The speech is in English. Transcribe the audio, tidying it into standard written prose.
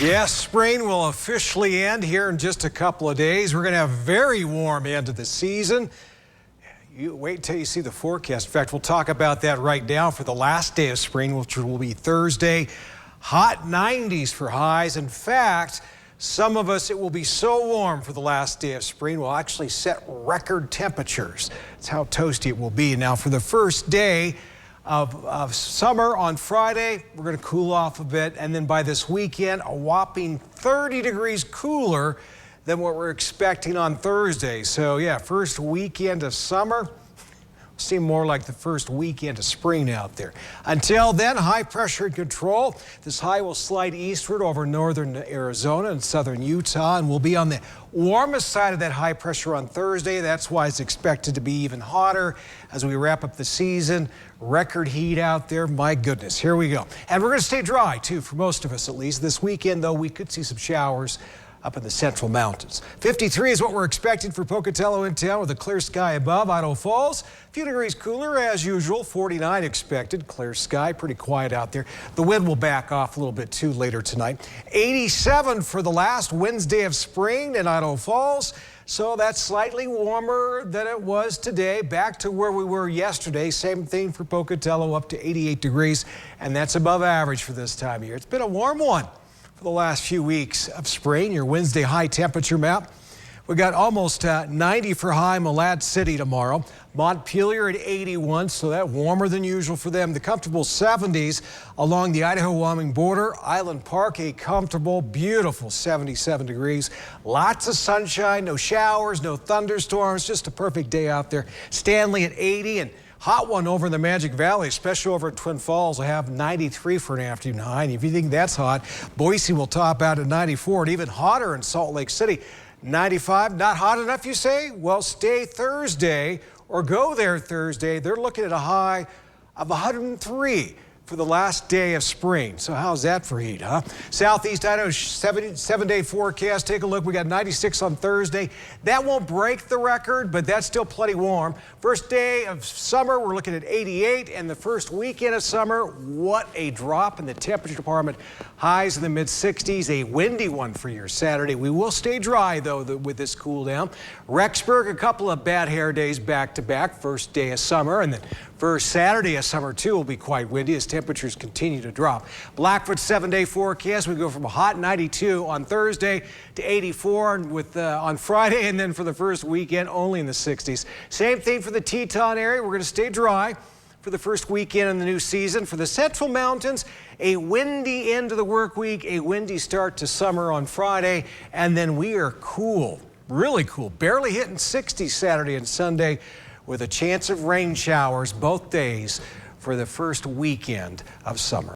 Yes, spring will officially end here in just a couple of days. We're going to have a very warm end to the season. You wait till you see the forecast. In fact, we'll talk about that right now for the last day of spring, which will be Thursday. Hot 90s for highs. In fact, some of us, it will be so warm for the last day of spring, we'll actually set record temperatures. That's how toasty it will be. Now, for the first day of summer on Friday, we're going to cool off a bit, and then by this weekend, a whopping 30 degrees cooler than what we're expecting on Thursday. So yeah, first weekend of summer seem more like the first weekend of spring out there. Until then, high pressure in control. This high will slide eastward over northern Arizona and southern Utah, and will be on the warmest side of that high pressure on Thursday. That's why it's expected to be even hotter as we wrap up the season. Record heat out there. My goodness, here we go. And we're going to stay dry too, for most of us at least. This weekend, though, we could see some showers up in the central mountains. 53 is what we're expecting for Pocatello in town, with a clear sky above Idaho Falls. A few degrees cooler as usual. 49 expected. Clear sky, pretty quiet out there. The wind will back off a little bit too later tonight. 87 for the last Wednesday of spring in Idaho Falls. So that's slightly warmer than it was today. Back to where we were yesterday. Same thing for Pocatello, up to 88 degrees. And that's above average for this time of year. It's been a warm one for the last few weeks of spring. Your Wednesday high temperature map. We got almost 90 for high Malad City tomorrow. Montpelier at 81, so that warmer than usual for them. The comfortable 70s along the Idaho-Wyoming border. Island Park, a comfortable, beautiful 77 degrees. Lots of sunshine, no showers, no thunderstorms, just a perfect day out there. Stanley at 80, and hot one over in the Magic Valley, especially over at Twin Falls. I have 93 for an afternoon high. And if you think that's hot, Boise will top out at 94, and even hotter in Salt Lake City. 95, not hot enough, you say? Well, stay Thursday or go there Thursday. They're looking at a high of 103 for the last day of spring. So how's that for heat, huh? Southeast Idaho, seven-day forecast. Take a look. We got 96 on Thursday. That won't break the record, but that's still plenty warm. First day of summer, we're looking at 88, and the first weekend of summer, what a drop in the temperature department. Highs in the mid-60s, a windy one for your Saturday. We will stay dry, though, with this cool down. Rexburg, a couple of bad hair days back-to-back. First day of summer, and then first Saturday of summer, too, will be quite windy as temperatures continue to drop. Blackfoot 7-day forecast. We go from a hot 92 on Thursday to 84 on Friday, and then for the first weekend, only in the 60s. Same thing for the Teton area. We're going to stay dry for the first weekend in the new season. For the Central Mountains, a windy end to the work week, a windy start to summer on Friday, and then we are cool, really cool, barely hitting 60 Saturday and Sunday, with a chance of rain showers both days for the first weekend of summer.